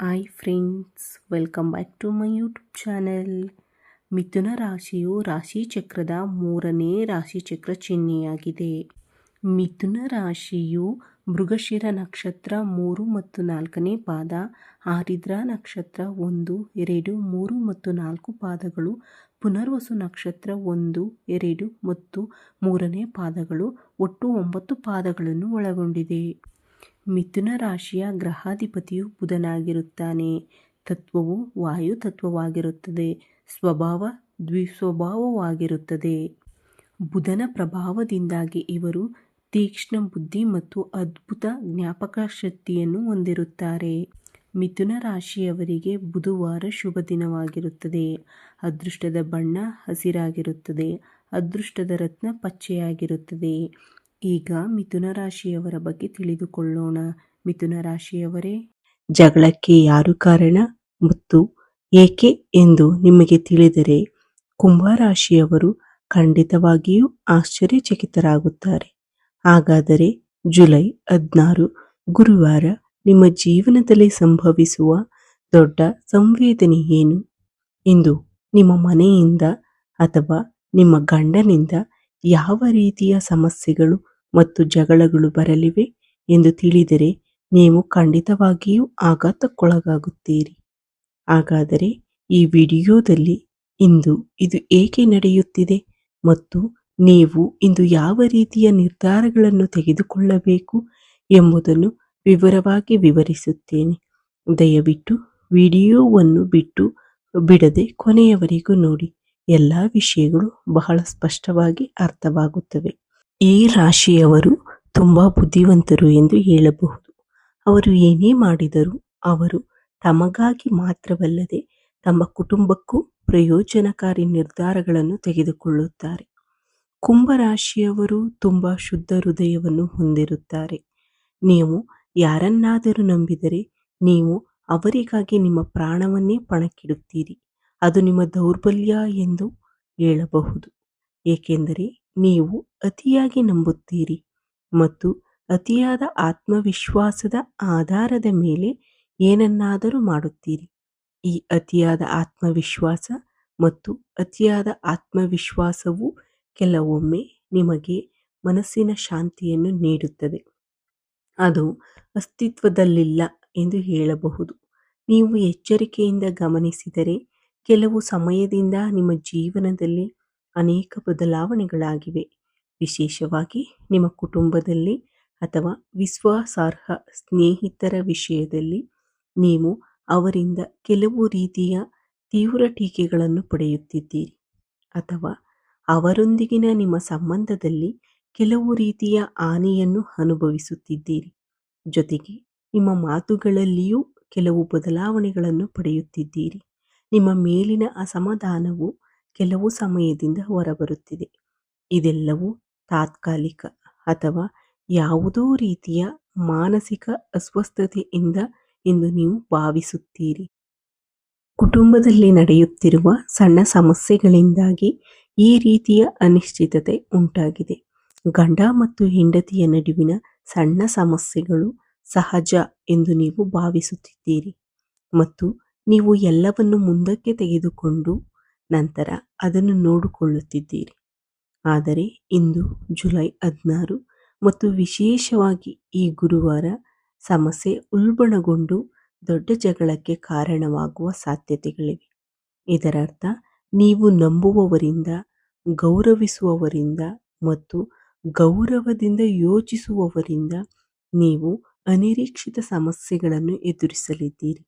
Hi friends, welcome back to my YouTube channel. ಮಿಥುನ ರಾಶಿಯು ರಾಶಿಚಕ್ರದ 3ನೇ ರಾಶಿಚಕ್ರ ಚಿಹ್ನೆಯಾಗಿದೆ. ಮಿಥುನ ರಾಶಿಯು ಮೃಗಶಿರ ನಕ್ಷತ್ರ 3 ಮತ್ತು 4ನೇ ಪಾದ, ಆರಿದ್ರ ನಕ್ಷತ್ರ 1, 2, 3 ಮತ್ತು 4 ಪಾದಗಳು, ಪುನರ್ವಸು ನಕ್ಷತ್ರ 1, 2 ಮತ್ತು 3ನೇ ಪಾದಗಳು, ಒಟ್ಟು 9 ಪಾದಗಳನ್ನು ಒಳಗೊಂಡಿದೆ. ಮಿಥುನ ರಾಶಿಯ ಗ್ರಹಾಧಿಪತಿಯು ಬುಧನಾಗಿರುತ್ತಾನೆ. ತತ್ವವು ವಾಯು ತತ್ವವಾಗಿರುತ್ತದೆ. ಸ್ವಭಾವ ದ್ವಿಸ್ವಭಾವವಾಗಿರುತ್ತದೆ. ಬುಧನ ಪ್ರಭಾವದಿಂದಾಗಿ ಇವರು ತೀಕ್ಷ್ಣ ಬುದ್ಧಿ ಮತ್ತು ಅದ್ಭುತ ಜ್ಞಾಪಕ ಶಕ್ತಿಯನ್ನು ಹೊಂದಿರುತ್ತಾರೆ. ಮಿಥುನ ರಾಶಿಯವರಿಗೆ ಬುಧವಾರ ಶುಭ ದಿನವಾಗಿರುತ್ತದೆ. ಅದೃಷ್ಟದ ಬಣ್ಣ ಹಸಿರಾಗಿರುತ್ತದೆ. ಅದೃಷ್ಟದ ರತ್ನ ಪಚ್ಚೆಯಾಗಿರುತ್ತದೆ. ಈಗ ಮಿಥುನ ರಾಶಿಯವರ ಬಗ್ಗೆ ತಿಳಿದುಕೊಳ್ಳೋಣ. ಮಿಥುನ ರಾಶಿಯವರೇ, ಜಗಳಕ್ಕೆ ಯಾರು ಕಾರಣ ಮತ್ತು ಏಕೆ ಎಂದು ನಿಮಗೆ ತಿಳಿದರೆ ಕುಂಭರಾಶಿಯವರು ಖಂಡಿತವಾಗಿಯೂ ಆಶ್ಚರ್ಯಚಕಿತರಾಗುತ್ತಾರೆ. ಹಾಗಾದರೆ ಜುಲೈ 16 ಗುರುವಾರ ನಿಮ್ಮ ಜೀವನದಲ್ಲಿ ಸಂಭವಿಸುವ ದೊಡ್ಡ ಸಂವೇದನೆ ಏನು? ಇಂದು ನಿಮ್ಮ ಮನೆಯಿಂದ ಅಥವಾ ನಿಮ್ಮ ಗಂಡನಿಂದ ಯಾವ ರೀತಿಯ ಸಮಸ್ಯೆಗಳು ಮತ್ತು ಜಗಳಗಳು ಬರಲಿವೆ ಎಂದು ತಿಳಿದರೆ ನೀವು ಖಂಡಿತವಾಗಿಯೂ ಆಘಾತಕ್ಕೊಳಗಾಗುತ್ತೀರಿ. ಹಾಗಾದರೆ ಈ ವಿಡಿಯೋದಲ್ಲಿ ಇಂದು ಇದು ಏಕೆ ನಡೆಯುತ್ತಿದೆ ಮತ್ತು ನೀವು ಇಂದು ಯಾವ ರೀತಿಯ ನಿರ್ಧಾರಗಳನ್ನು ತೆಗೆದುಕೊಳ್ಳಬೇಕು ಎಂಬುದನ್ನು ವಿವರವಾಗಿ ವಿವರಿಸುತ್ತೇನೆ. ದಯವಿಟ್ಟು ವಿಡಿಯೋವನ್ನು ಬಿಡದೆ ಕೊನೆಯವರೆಗೂ ನೋಡಿ. ಎಲ್ಲ ವಿಷಯಗಳು ಬಹಳ ಸ್ಪಷ್ಟವಾಗಿ ಅರ್ಥವಾಗುತ್ತವೆ. ಈ ರಾಶಿಯವರು ತುಂಬಾ ಬುದ್ಧಿವಂತರು ಎಂದು ಹೇಳಬಹುದು. ಅವರು ಏನೇ ಮಾಡಿದರೂ ಅವರು ತಮಗಾಗಿ ಮಾತ್ರವಲ್ಲದೆ ತಮ್ಮ ಕುಟುಂಬಕ್ಕೂ ಪ್ರಯೋಜನಕಾರಿ ನಿರ್ಧಾರಗಳನ್ನು ತೆಗೆದುಕೊಳ್ಳುತ್ತಾರೆ. ಕುಂಭರಾಶಿಯವರು ತುಂಬಾ ಶುದ್ಧ ಹೃದಯವನ್ನು ಹೊಂದಿರುತ್ತಾರೆ. ನೀವು ಯಾರನ್ನಾದರೂ ನಂಬಿದರೆ ನೀವು ಅವರಿಗಾಗಿ ನಿಮ್ಮ ಪ್ರಾಣವನ್ನೇ ಪಣಕ್ಕಿಡುತ್ತೀರಿ. ಅದು ನಿಮ್ಮ ದೌರ್ಬಲ್ಯ ಎಂದು ಹೇಳಬಹುದು. ಏಕೆಂದರೆ ನೀವು ಅತಿಯಾಗಿ ನಂಬುತ್ತೀರಿ ಮತ್ತು ಅತಿಯಾದ ಆತ್ಮವಿಶ್ವಾಸದ ಆಧಾರದ ಮೇಲೆ ಏನನ್ನಾದರೂ ಮಾಡುತ್ತೀರಿ. ಈ ಅತಿಯಾದ ಆತ್ಮವಿಶ್ವಾಸ ಮತ್ತು ಅತಿಯಾದ ಆತ್ಮವಿಶ್ವಾಸವು ಕೆಲವೊಮ್ಮೆ ನಿಮಗೆ ಮನಸ್ಸಿನ ಶಾಂತಿಯನ್ನು ನೀಡುತ್ತದೆ. ಅದು ಅಸ್ತಿತ್ವದಲ್ಲಿಲ್ಲ ಎಂದು ಹೇಳಬಹುದು. ನೀವು ಎಚ್ಚರಿಕೆಯಿಂದ ಗಮನಿಸಿದರೆ ಕೆಲವು ಸಮಯದಿಂದ ನಿಮ್ಮ ಜೀವನದಲ್ಲಿ ಅನೇಕ ಬದಲಾವಣೆಗಳಾಗಿವೆ. ವಿಶೇಷವಾಗಿ ನಿಮ್ಮ ಕುಟುಂಬದಲ್ಲಿ ಅಥವಾ ವಿಶ್ವಾಸಾರ್ಹ ಸ್ನೇಹಿತರ ವಿಷಯದಲ್ಲಿ ನೀವು ಅವರಿಂದ ಕೆಲವು ರೀತಿಯ ತೀವ್ರ ಟೀಕೆಗಳನ್ನು ಪಡೆಯುತ್ತಿದ್ದೀರಿ ಅಥವಾ ಅವರೊಂದಿಗಿನ ನಿಮ್ಮ ಸಂಬಂಧದಲ್ಲಿ ಕೆಲವು ರೀತಿಯ ಹಾನಿಯನ್ನು ಅನುಭವಿಸುತ್ತಿದ್ದೀರಿ. ಜೊತೆಗೆ ನಿಮ್ಮ ಮಾತುಗಳಲ್ಲಿಯೂ ಕೆಲವು ಬದಲಾವಣೆಗಳನ್ನು ಪಡೆಯುತ್ತಿದ್ದೀರಿ. ನಿಮ್ಮ ಮೇಲಿನ ಅಸಮಾಧಾನವು ಕೆಲವು ಸಮಯದಿಂದ ಹೊರಬರುತ್ತಿದೆ. ಇದೆಲ್ಲವೂ ತಾತ್ಕಾಲಿಕ ಅಥವಾ ಯಾವುದೋ ರೀತಿಯ ಮಾನಸಿಕ ಅಸ್ವಸ್ಥತೆಯಿಂದ ಎಂದು ನೀವು ಭಾವಿಸುತ್ತೀರಿ. ಕುಟುಂಬದಲ್ಲಿ ನಡೆಯುತ್ತಿರುವ ಸಣ್ಣ ಸಮಸ್ಯೆಗಳಿಂದಾಗಿ ಈ ರೀತಿಯ ಅನಿಶ್ಚಿತತೆ ಉಂಟಾಗಿದೆ. ಗಂಡ ಮತ್ತು ಹೆಂಡತಿಯ ನಡುವಿನ ಸಣ್ಣ ಸಮಸ್ಯೆಗಳು ಸಹಜ ಎಂದು ನೀವು ಭಾವಿಸುತ್ತಿದ್ದೀರಿ ಮತ್ತು ನೀವು ಎಲ್ಲವನ್ನು ಮುಂದಕ್ಕೆ ತೆಗೆದುಕೊಂಡು ನಂತರ ಅದನ್ನು ನೋಡಿಕೊಳ್ಳುತ್ತಿದ್ದೀರಿ. ಆದರೆ ಇಂದು ಜುಲೈ 16 ಮತ್ತು ವಿಶೇಷವಾಗಿ ಈ ಗುರುವಾರ ಸಮಸ್ಯೆ ಉಲ್ಬಣಗೊಂಡು ದೊಡ್ಡ ಜಗಳಕ್ಕೆ ಕಾರಣವಾಗುವ ಸಾಧ್ಯತೆಗಳಿವೆ. ಇದರರ್ಥ ನೀವು ನಂಬುವವರಿಂದ, ಗೌರವಿಸುವವರಿಂದ ಮತ್ತು ಗೌರವದಿಂದ ಯೋಚಿಸುವವರಿಂದ ನೀವು ಅನಿರೀಕ್ಷಿತ ಸಮಸ್ಯೆಗಳನ್ನು ಎದುರಿಸಲಿದ್ದೀರಿ.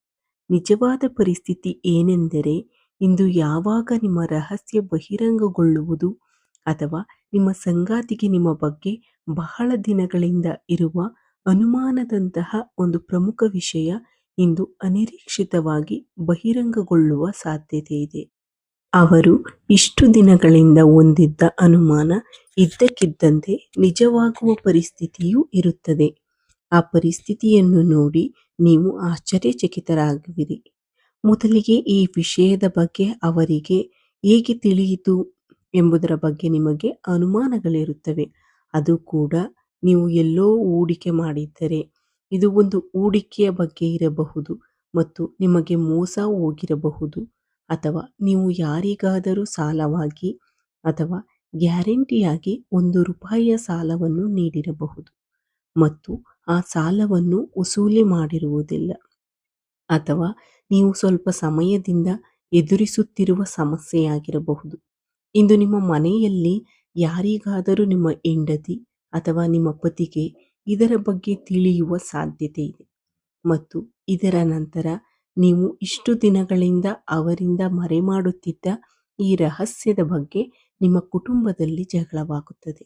ನಿಜವಾದ ಪರಿಸ್ಥಿತಿ ಏನೆಂದರೆ ಇಂದು ಯಾವಾಗ ನಿಮ್ಮ ರಹಸ್ಯ ಬಹಿರಂಗಗೊಳ್ಳುವುದು ಅಥವಾ ನಿಮ್ಮ ಸಂಗಾತಿಗೆ ನಿಮ್ಮ ಬಗ್ಗೆ ಬಹಳ ದಿನಗಳಿಂದ ಇರುವ ಅನುಮಾನದಂತಹ ಒಂದು ಪ್ರಮುಖ ವಿಷಯ ಇಂದು ಅನಿರೀಕ್ಷಿತವಾಗಿ ಬಹಿರಂಗಗೊಳ್ಳುವ ಸಾಧ್ಯತೆ ಇದೆ. ಅವರು ಇಷ್ಟು ದಿನಗಳಿಂದ ಹೊಂದಿದ್ದ ಅನುಮಾನ ಇದ್ದಕ್ಕಿದ್ದಂತೆ ನಿಜವಾಗುವ ಪರಿಸ್ಥಿತಿಯೂ ಇರುತ್ತದೆ. ಆ ಪರಿಸ್ಥಿತಿಯನ್ನು ನೋಡಿ ನೀವು ಆಶ್ಚರ್ಯಚಕಿತರಾಗುವಿರಿ. ಮೊದಲಿಗೆ ಈ ವಿಷಯದ ಬಗ್ಗೆ ಅವರಿಗೆ ಹೇಗೆ ತಿಳಿಯಿತು ಎಂಬುದರ ಬಗ್ಗೆ ನಿಮಗೆ ಅನುಮಾನಗಳಿರುತ್ತವೆ. ಅದು ಕೂಡ ನೀವು ಎಲ್ಲೋ ಹೂಡಿಕೆ ಮಾಡಿದ್ದರೆ, ಇದು ಒಂದು ಹೂಡಿಕೆಯ ಬಗ್ಗೆ ಇರಬಹುದು ಮತ್ತು ನಿಮಗೆ ಮೋಸ ಹೋಗಿರಬಹುದು, ಅಥವಾ ನೀವು ಯಾರಿಗಾದರೂ ಸಾಲವಾಗಿ ಅಥವಾ ಗ್ಯಾರಂಟಿಯಾಗಿ 1 ರೂಪಾಯಿಯ ಸಾಲವನ್ನು ನೀಡಿರಬಹುದು ಮತ್ತು ಆ ಸಾಲವನ್ನು ವಸೂಲಿ ಮಾಡಿರುವುದಿಲ್ಲ, ಅಥವಾ ನೀವು ಸ್ವಲ್ಪ ಸಮಯದಿಂದ ಎದುರಿಸುತ್ತಿರುವ ಸಮಸ್ಯೆಯಾಗಿರಬಹುದು. ಇಂದು ನಿಮ್ಮ ಮನೆಯಲ್ಲಿ ಯಾರಿಗಾದರೂ ನಿಮ್ಮ ಹೆಂಡತಿ ಅಥವಾ ನಿಮ್ಮ ಪತಿಗೆ ಇದರ ಬಗ್ಗೆ ತಿಳಿಯುವ ಸಾಧ್ಯತೆ ಇದೆ ಮತ್ತು ಇದರ ನಂತರ ನೀವು ಇಷ್ಟು ದಿನಗಳಿಂದ ಅವರಿಂದ ಮರೆಮಾಡುತ್ತಿದ್ದ ಈ ರಹಸ್ಯದ ಬಗ್ಗೆ ನಿಮ್ಮ ಕುಟುಂಬದಲ್ಲಿ ಜಗಳವಾಗುತ್ತದೆ.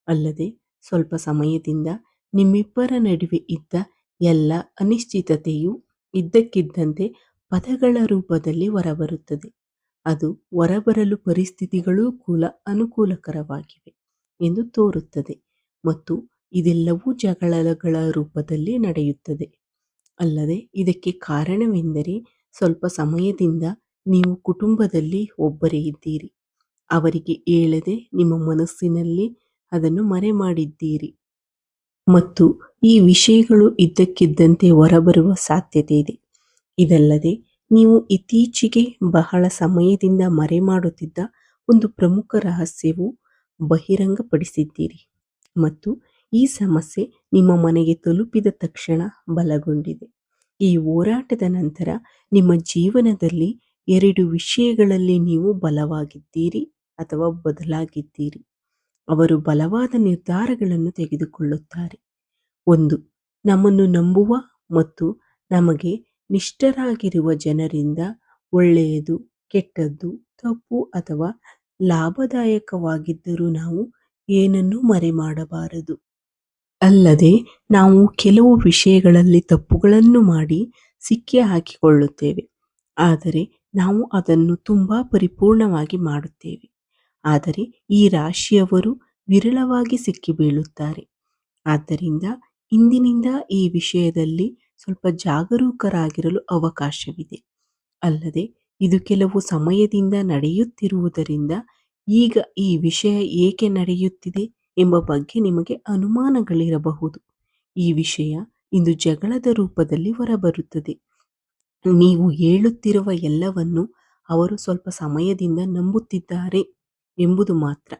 ಅಲ್ಲದೆ ಸ್ವಲ್ಪ ಸಮಯದಿಂದ ನಿಮ್ಮಿಬ್ಬರ ನಡುವೆ ಇದ್ದ ಎಲ್ಲ ಅನಿಶ್ಚಿತತೆಯು ಇದ್ದಕ್ಕಿದ್ದಂತೆ ಪದಗಳ ರೂಪದಲ್ಲಿ ಹೊರಬರುತ್ತದೆ. ಅದು ಹೊರಬರಲು ಪರಿಸ್ಥಿತಿಗಳೂ ಕೂಡ ಅನುಕೂಲಕರವಾಗಿವೆ ಎಂದು ತೋರುತ್ತದೆ ಮತ್ತು ಇದೆಲ್ಲವೂ ಜಗಳಗಳ ರೂಪದಲ್ಲಿ ನಡೆಯುತ್ತದೆ. ಅಲ್ಲದೆ ಇದಕ್ಕೆ ಕಾರಣವೆಂದರೆ ಸ್ವಲ್ಪ ಸಮಯದಿಂದ ನೀವು ಕುಟುಂಬದಲ್ಲಿ ಒಬ್ಬರೇ ಇದ್ದೀರಿ. ಅವರಿಗೆ ಹೇಳದೆ ನಿಮ್ಮ ಮನಸ್ಸಿನಲ್ಲಿ ಅದನ್ನು ಮರೆಮಾಡಿದ್ದೀರಿ ಮತ್ತು ಈ ವಿಷಯಗಳು ಇದ್ದಕ್ಕಿದ್ದಂತೆ ಹೊರಬರುವ ಸಾಧ್ಯತೆ ಇದೆ. ಇದಲ್ಲದೆ ನೀವು ಇತ್ತೀಚೆಗೆ ಬಹಳ ಸಮಯದಿಂದ ಮರೆಮಾಡುತ್ತಿದ್ದ ಒಂದು ಪ್ರಮುಖ ರಹಸ್ಯವು ಬಹಿರಂಗಪಡಿಸಿದ್ದೀರಿ ಮತ್ತು ಈ ಸಮಸ್ಯೆ ನಿಮ್ಮ ಮನೆಗೆ ತಲುಪಿದ ತಕ್ಷಣ ಬಲಗೊಂಡಿದೆ. ಈ ಹೋರಾಟದ ನಂತರ ನಿಮ್ಮ ಜೀವನದಲ್ಲಿ 2 ವಿಷಯಗಳಲ್ಲಿ ನೀವು ಬಲವಾಗಿದ್ದೀರಿ ಅಥವಾ ಬದಲಾಗಿದ್ದೀರಿ. ಅವರು ಬಲವಾದ ನಿರ್ಧಾರಗಳನ್ನು ತೆಗೆದುಕೊಳ್ಳುತ್ತಾರೆ. 1. ನಮ್ಮನ್ನು ನಂಬುವ ಮತ್ತು ನಮಗೆ ನಿಷ್ಠರಾಗಿರುವ ಜನರಿಂದ ಒಳ್ಳೆಯದು, ಕೆಟ್ಟದ್ದು, ತಪ್ಪು ಅಥವಾ ಲಾಭದಾಯಕವಾಗಿದ್ದರೂ ನಾವು ಏನನ್ನೂ ಮರೆಮಾಡಬಾರದು. ಅಲ್ಲದೆ ನಾವು ಕೆಲವು ವಿಷಯಗಳಲ್ಲಿ ತಪ್ಪುಗಳನ್ನು ಮಾಡಿ ಸಿಕ್ಕಿ ಹಾಕಿಕೊಳ್ಳುತ್ತೇವೆ, ಆದರೆ ನಾವು ಅದನ್ನು ತುಂಬಾ ಪರಿಪೂರ್ಣವಾಗಿ ಮಾಡುತ್ತೇವೆ. ಆದರೆ ಈ ರಾಶಿಯವರು ವಿರಳವಾಗಿ ಸಿಕ್ಕಿಬೀಳುತ್ತಾರೆ. ಆದ್ದರಿಂದ ಇಂದಿನಿಂದ ಈ ವಿಷಯದಲ್ಲಿ ಸ್ವಲ್ಪ ಜಾಗರೂಕರಾಗಿರಲು ಅವಕಾಶವಿದೆ. ಅಲ್ಲದೆ ಇದು ಕೆಲವು ಸಮಯದಿಂದ ನಡೆಯುತ್ತಿರುವುದರಿಂದ ಈಗ ಈ ವಿಷಯ ಏಕೆ ನಡೆಯುತ್ತಿದೆ ಎಂಬ ಬಗ್ಗೆ ನಿಮಗೆ ಅನುಮಾನಗಳಿರಬಹುದು. ಈ ವಿಷಯ ಇಂದು ಜಗಳದ ರೂಪದಲ್ಲಿ ಹೊರಬರುತ್ತದೆ. ನೀವು ಹೇಳುತ್ತಿರುವ ಎಲ್ಲವನ್ನು ಅವರು ಸ್ವಲ್ಪ ಸಮಯದಿಂದ ನಂಬುತ್ತಿದ್ದಾರೆ ಎಂಬುದು ಮಾತ್ರ,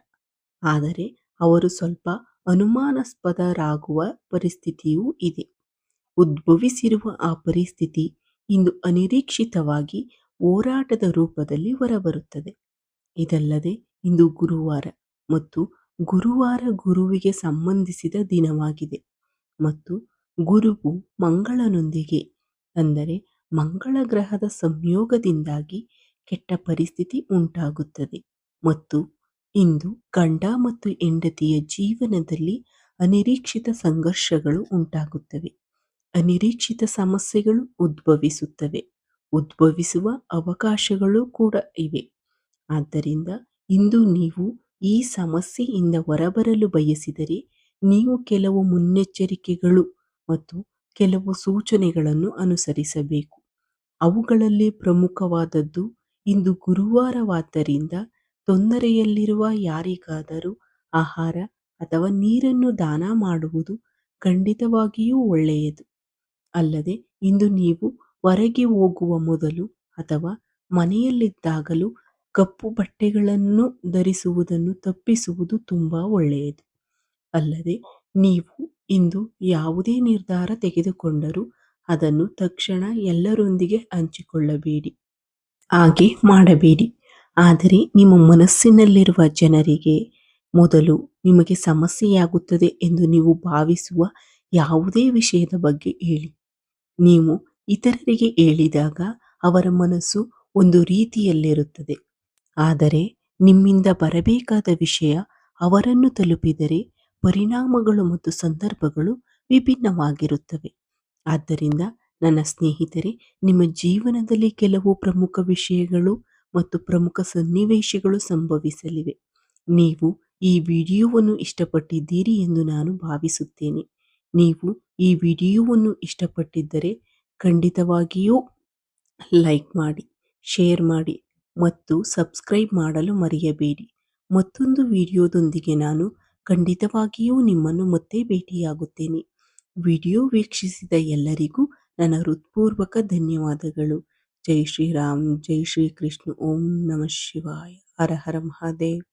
ಆದರೆ ಅವರು ಸ್ವಲ್ಪ ಅನುಮಾನಾಸ್ಪದರಾಗುವ ಪರಿಸ್ಥಿತಿಯೂ ಇದೆ. ಉದ್ಭವಿಸಿರುವ ಆ ಪರಿಸ್ಥಿತಿ ಇಂದು ಅನಿರೀಕ್ಷಿತವಾಗಿ ಹೋರಾಟದ ರೂಪದಲ್ಲಿ ಹೊರಬರುತ್ತದೆ. ಇದಲ್ಲದೆ ಇಂದು ಗುರುವಾರ ಮತ್ತು ಗುರುವಾರ ಗುರುವಿಗೆ ಸಂಬಂಧಿಸಿದ ದಿನವಾಗಿದೆ ಮತ್ತು ಗುರುವು ಮಂಗಳನೊಂದಿಗೆ, ಅಂದರೆ ಮಂಗಳ ಗ್ರಹದ ಸಂಯೋಗದಿಂದಾಗಿ ಕೆಟ್ಟ ಪರಿಸ್ಥಿತಿ ಉಂಟಾಗುತ್ತದೆ ಮತ್ತು ಇಂದು ಗಂಡ ಮತ್ತು ಹೆಂಡತಿಯ ಜೀವನದಲ್ಲಿ ಅನಿರೀಕ್ಷಿತ ಸಂಘರ್ಷಗಳು ಉಂಟಾಗುತ್ತವೆ. ಅನಿರೀಕ್ಷಿತ ಸಮಸ್ಯೆಗಳು ಉದ್ಭವಿಸುವ ಅವಕಾಶಗಳು ಕೂಡ ಇವೆ. ಆದ್ದರಿಂದ ಇಂದು ನೀವು ಈ ಸಮಸ್ಯೆಯಿಂದ ಹೊರಬರಲು ಬಯಸಿದರೆ ನೀವು ಕೆಲವು ಮುನ್ನೆಚ್ಚರಿಕೆಗಳು ಮತ್ತು ಕೆಲವು ಸೂಚನೆಗಳನ್ನು ಅನುಸರಿಸಬೇಕು. ಅವುಗಳಲ್ಲಿ ಪ್ರಮುಖವಾದದ್ದು, ಇಂದು ಗುರುವಾರವಾದ್ದರಿಂದ ತೊಂದರೆಯಲ್ಲಿರುವ ಯಾರಿಗಾದರೂ ಆಹಾರ ಅಥವಾ ನೀರನ್ನು ದಾನ ಮಾಡುವುದು ಖಂಡಿತವಾಗಿಯೂ ಒಳ್ಳೆಯದು. ಅಲ್ಲದೆ ಇಂದು ನೀವು ಹೊರಗೆ ಹೋಗುವ ಮೊದಲು ಅಥವಾ ಮನೆಯಲ್ಲಿದ್ದಾಗಲೂ ಕಪ್ಪು ಬಟ್ಟೆಗಳನ್ನು ಧರಿಸುವುದನ್ನು ತಪ್ಪಿಸುವುದು ತುಂಬಾ ಒಳ್ಳೆಯದು. ಅಲ್ಲದೆ ನೀವು ಇಂದು ಯಾವುದೇ ನಿರ್ಧಾರ ತೆಗೆದುಕೊಂಡರೂ ಅದನ್ನು ತಕ್ಷಣ ಎಲ್ಲರೊಂದಿಗೆ ಹಂಚಿಕೊಳ್ಳಬೇಡಿ. ಹಾಗೆ ಮಾಡಬೇಡಿ. ಆದರೆ ನಿಮ್ಮ ಮನಸ್ಸಿನಲ್ಲಿರುವ ಜನರಿಗೆ ಮೊದಲು ನಿಮಗೆ ಸಮಸ್ಯೆಯಾಗುತ್ತದೆ ಎಂದು ನೀವು ಭಾವಿಸುವ ಯಾವುದೇ ವಿಷಯದ ಬಗ್ಗೆ ಹೇಳಿ. ನೀವು ಇತರರಿಗೆ ಹೇಳಿದಾಗ ಅವರ ಮನಸ್ಸು ಒಂದು ರೀತಿಯಲ್ಲಿರುತ್ತದೆ, ಆದರೆ ನಿಮ್ಮಿಂದ ಬರಬೇಕಾದ ವಿಷಯ ಅವರನ್ನು ತಲುಪಿದರೆ ಪರಿಣಾಮಗಳು ಮತ್ತು ಸಂದರ್ಭಗಳು ವಿಭಿನ್ನವಾಗಿರುತ್ತವೆ. ಆದ್ದರಿಂದ ನನ್ನ ಸ್ನೇಹಿತರೆ, ನಿಮ್ಮ ಜೀವನದಲ್ಲಿ ಕೆಲವು ಪ್ರಮುಖ ವಿಷಯಗಳು ಮತ್ತು ಪ್ರಮುಖ ಸನ್ನಿವೇಶಗಳು ಸಂಭವಿಸಲಿವೆ. ನೀವು ಈ ವಿಡಿಯೋವನ್ನು ಇಷ್ಟಪಟ್ಟಿದ್ದೀರಿ ಎಂದು ನಾನು ಭಾವಿಸುತ್ತೇನೆ. ನೀವು ಈ ವಿಡಿಯೋವನ್ನು ಇಷ್ಟಪಟ್ಟಿದ್ದರೆ ಖಂಡಿತವಾಗಿಯೂ ಲೈಕ್ ಮಾಡಿ, ಶೇರ್ ಮಾಡಿ ಮತ್ತು ಸಬ್ಸ್ಕ್ರೈಬ್ ಮಾಡಲು ಮರೆಯಬೇಡಿ. ಮತ್ತೊಂದು ವಿಡಿಯೋದೊಂದಿಗೆ ನಾನು ಖಂಡಿತವಾಗಿಯೂ ನಿಮ್ಮನ್ನು ಮತ್ತೆ ಭೇಟಿಯಾಗುತ್ತೇನೆ. ವಿಡಿಯೋ ವೀಕ್ಷಿಸಿದ ಎಲ್ಲರಿಗೂ ನನ್ನ ಹೃತ್ಪೂರ್ವಕ ಧನ್ಯವಾದಗಳು. ಜೈ ಶ್ರೀರಾಮ್, ಜೈ ಶ್ರೀ ಕೃಷ್ಣ. ಓಂ ನಮಃ ಶಿವಾಯ. ಹರ ಹರ ಮಹಾದೇವ್.